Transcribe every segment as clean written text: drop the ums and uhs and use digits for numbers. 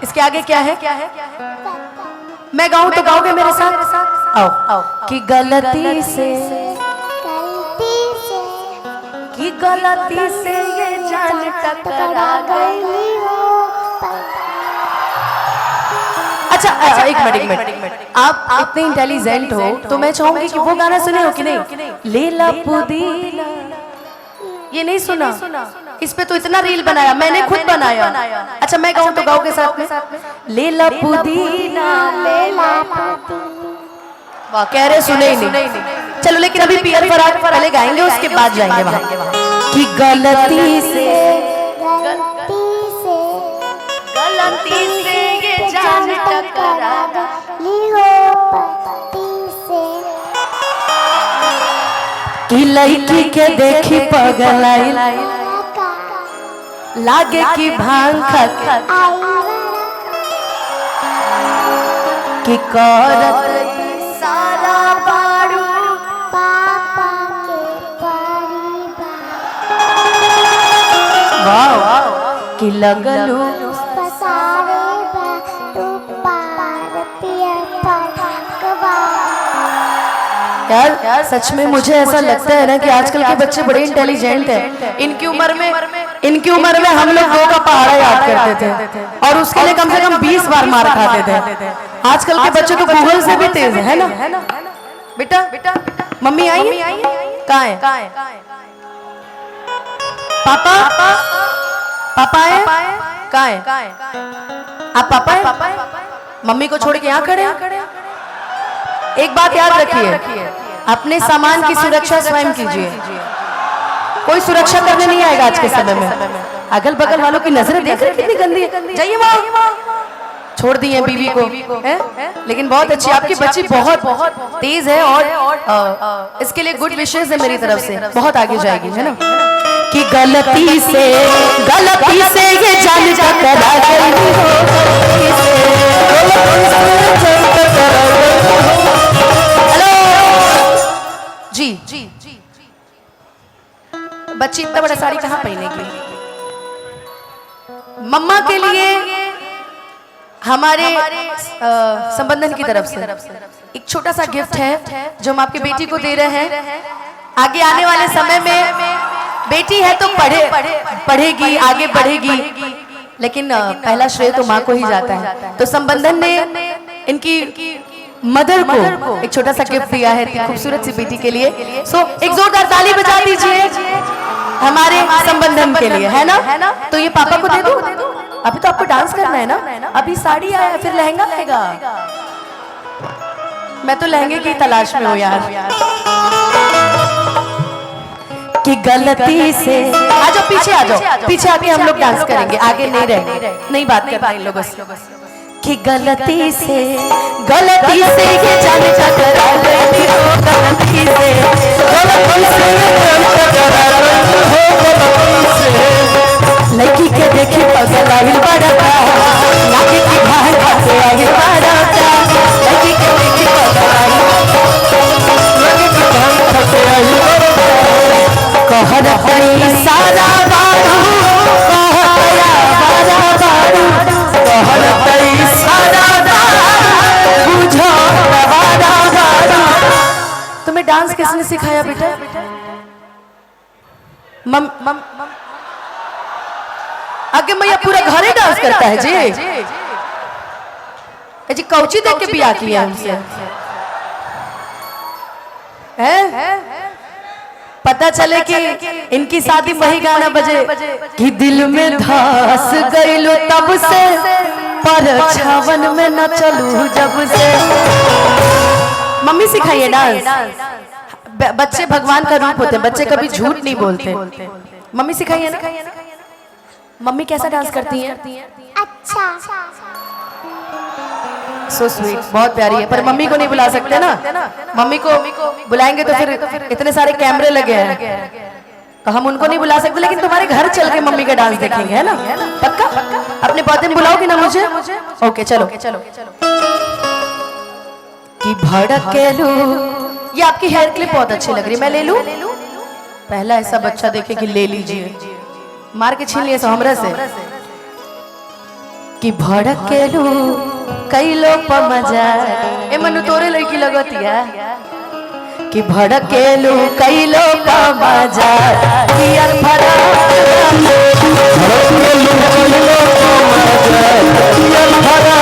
इसके आगे क्या है? मैं गाऊं तो गाओगे मेरे साथ? आओ आओ। कि गलती से ये जान टकरा गई हो। अच्छा एक मिनट, आप इतने इंटेलिजेंट हो तो मैं चाहूंगी कि वो गाना सुने हो कि नहीं? लेला पुदीना, ये नहीं सुना? इस पे तो इतना रील बनाया, मैंने खुद बनाया। अच्छा मैं गाऊं तो गाओगे साथ में? लेला पुदीना लेला पुदीना। वाह, कह रहे सुने ही नहीं। चलो लेकिन अभी पियर फराग पहले गाएंगे, उसके बाद जाएंगे वहां। कि गलती से ये जान टकरा गई हो पति से। कि लड़की के देखी पगलाई लागे कि भांग खा कि करत सारा बारू पापा के परिवार। वाह कि लगलू यार सच में मुझे ऐसा लगता है ना कि आजकल के बच्चे बड़े इंटेलिजेंट हैं। इनकी उम्र में हम लोग दो का पहाड़ा याद करते थे और उसके लिए कम से कम 20 बार मार खाते थे। आजकल के बच्चे तो गूगल से भी तेज है ना? बेटा मम्मी आई कहाँ है? पापा आए कहाँ है? आप पापा है? मम्मी को छोड़ के यहाँ खड़े? एक बात याद रखिए, अपने सामान की सुरक्षा स्वयं कीजिए। कोई सुरक्षा करने नहीं आएगा आज के समय में। अगल बगल वालों की नजरें देख रहे कितनी गंदी है। जाइए वहाँ, छोड़ दी है बीवी को है? लेकिन बहुत अच्छी आपकी बच्ची, बहुत तेज है और इसके लिए गुड विशेस है मेरी तरफ से, बहुत आगे जाएगी, है ना? कि गलती से ये जान टकरा गई हो। जी बच्ची इतना बड़ा साड़ी कहाँ पहनेगी? मम्मा के लिए हमारे संबंधन की तरफ से एक छोटा सा गिफ्ट है जो हम आपकी बेटी को दे रहे हैं। आगे आने वाले समय में बेटी है तो पढ़ेगी, आगे बढ़ेगी, लेकिन पहला श्रेय तो माँ को ही जाता है। तो संबंधन ने इनकी मदर को एक छोटा सा गिफ्ट दिया है खूबसूरत सी बेटी के लिए। सो एक जोरदार ताली बजा दीजिए हमारे संबंधन के लिए, है ना? तो ये पापा को दे दूं? अभी तो आपको डांस करना है ना? अभी साड़ी आया, फिर लहंगा आएगा। मैं तो लहंगे की तलाश में हूँ यार। कि गलती से आ जाओ, पीछे आ जाओ, पीछे आके हम लोग डांस करेंगे, आगे नहीं रहेंगे, नहीं बात करना इन लोगों से। कि गलती से ये जान टकरा गई हो। गलती से लड़की के देखी पगलाई बड़ा लागे कि भाई खाते आई बड़ा। लड़की के देखी पगलाई लागे कि भाई खाते आई बड़ा। कहर हई सारा बारू कहर हई सारा बुझो बारू। तुम्हें डांस किसने सिखाया बेटा? आगे मैया पूरा घर ही डांस करता है जी कौची देख के पिया किया हमसे है? पता चले कि इनकी शादी वही गाना बजे कि दिल में धस गईलो तब से पर छावन में न चलू जब से। मम्मी सिखाइए डांस। बच्चे भगवान का रूप होते हैं, बच्चे कभी झूठ नहीं बोलते। मम्मी सिखाइए ना। मम्मी कैसा डांस करती हैं? अच्छा। सो स्वीट, बहुत प्यारी है। पर मम्मी को नहीं बुला सकते ना? मम्मी को बुलाएंगे तो फिर इतने सारे कैमरे लगे हैं तो हम उनको नहीं बुला सकते। लेकिन तुम्हारे घर चल के मम्मी का डांस देखेंगे, है ना? पक्का? अपने बर्थडे में बुलाओगे ना मुझे? ओके चलो। कि भड़केलू, ये आपकी हेयर क्लिप बहुत अच्छी लग रही है, मैं ले लूं? पहला ऐसा बच्चा देखे कि ले लीजिए, मार के छीन लिए हमरा से। कि भड़केलू कैलो मजा ए मनु तोरे लड़की लगतिया कि भड़केलू कैलो मजा यार भरा भड़केलू कैलो मजा यार भरा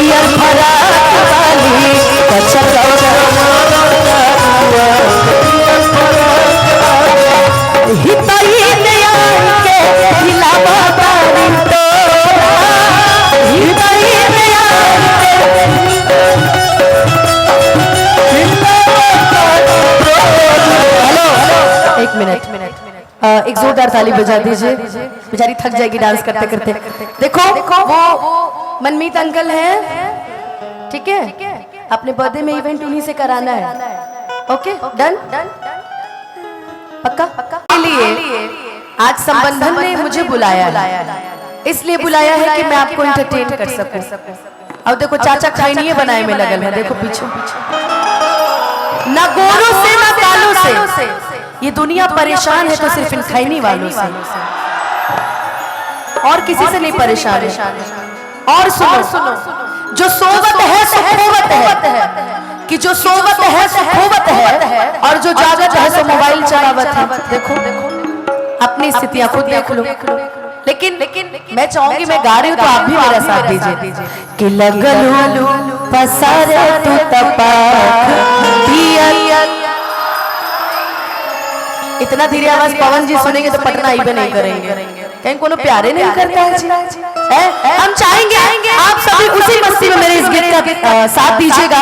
यार भरा वाली कचरा हिताई नया के हिलावा बारी तो हिताई नया हेलो एक मिनट एक जोरदार ताली बजा दीजिए बेचारी थक जाएगी डांस करते करते। देखो वो मनमीत अंकल हैं, ठीक है, अपने बर्थडे में इवेंट उन्हीं से कराना है। ओके डन पक्का पक्का लिए आज संबंधन ने मुझे बुलाया है, इसलिए बुलाया है कि मैं आपको एंटरटेन कर सकूं। अब देखो चाचा खैनिये बनाए में लगल है, देखो पीछे ना गोरों से ना कालों से ये दुनिया परेशान है तो सिर्फ इन खैनी वालों से, और किसी से नहीं परेशान है। और सुनो जो सोवत है सो खोवत है, कि जो सोवत है सो खोवत है, और जो जागत है सो मोबाइल चलावत है। देखो अपनी स्थितियां खुद देख लो। लेकिन मैं चाहूंगी, मैं गा रही हूँ तो आप भी मेरा साथ दीजिए कि लगलू पसारे तू इतना धीरे आवाज पवन जी सुनेंगे तो पटना ही भी नहीं करेंगे, कहीं कोनो प्यारे नहीं करता है। हम चाहेंगे आप सभी उसी मस्ती में मेरे इस गीत का साथ दीजिएगा,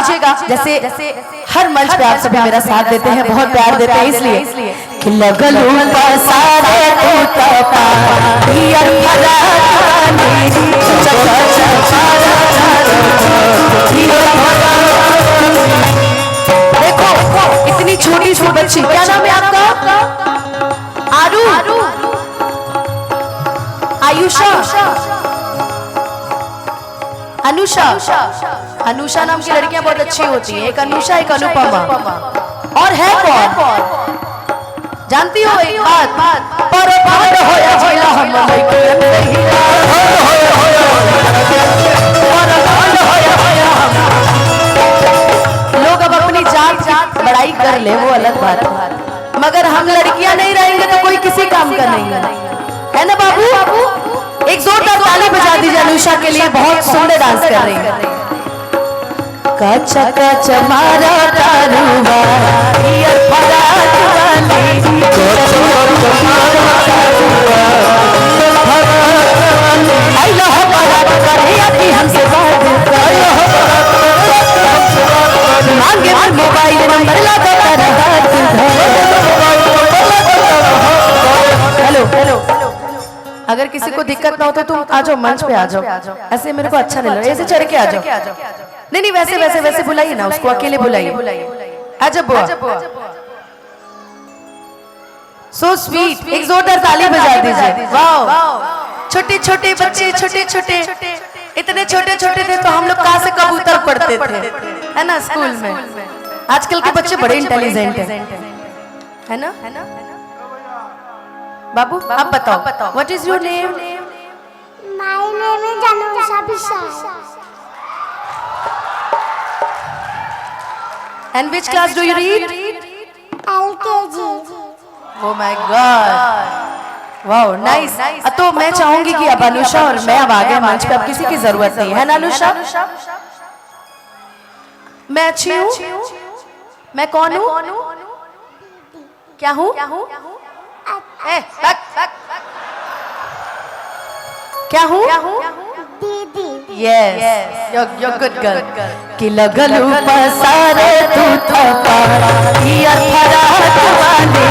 जैसे हर मंच पे आप सभी मेरा साथ देते हैं, बहुत प्यार देते हैं, इसलिए कि लगलू पसारे तू देखो इतनी छोटी सी बच्ची, क्या नाम है आपका? आरू आयुषा अनुषा अनुषा नाम की लड़कियां बहुत अच्छी होती हैं, एक अनुषा एक अनुपमा, और है कौन जानती हो? एक बात पर होया जिला हम लोग अब अपनी जात बड़ाई कर ले, वो अलग बात है, मगर हम लड़कियां नहीं रहेंगे तो कोई किसी काम का नहीं है ना बाबू? एक जोरदार ताली बजा दीजिए अनुषा के लिए, बहुत सुंदर डांस कर रही है। कच कच मारा तारुवा ये फराक वाली आई लो हमारा करे हमसे बात मांगे मोबाइल नंबर लगा हेलो अगर किसी को दिक्कत ना हो तो तुम आ जाओ, मंच पे आ जाओ, ऐसे मेरे को अच्छा नहीं लग रहा, ऐसे चढ़ के आ जाओ। नहीं वैसे बुलाइए ना उसको, अकेले बुलाइए। आजा बुआ, सो स्वीट, एक जोरदार ताली बजा दीजिए। वाह छोटे छोटे बच्चे, छोटे इतने छोटे थे तो हम लोग कहाँ से कबूतर पढ़ते थे, है ना स्कूल में। आजकल के बच्चे बड़े इंटेलिजेंट है ना? बाबू आप बताओ, what is your name? My name is Anusha Bishal. And which class do you read? LKG। Oh my God! Wow, nice. तो मैं चाहूंगी कि अब अनुषा और मैं अब आगे मंच पे, अब किसी की जरूरत नहीं है ना अनुषा? मैं अच्छी हूँ? मैं कौन हूँ? क्या हूँ? क्या हूँ? दीदी। Yes, you're good girl. कि लगलू पसारे तू थपा, ये फराक वाली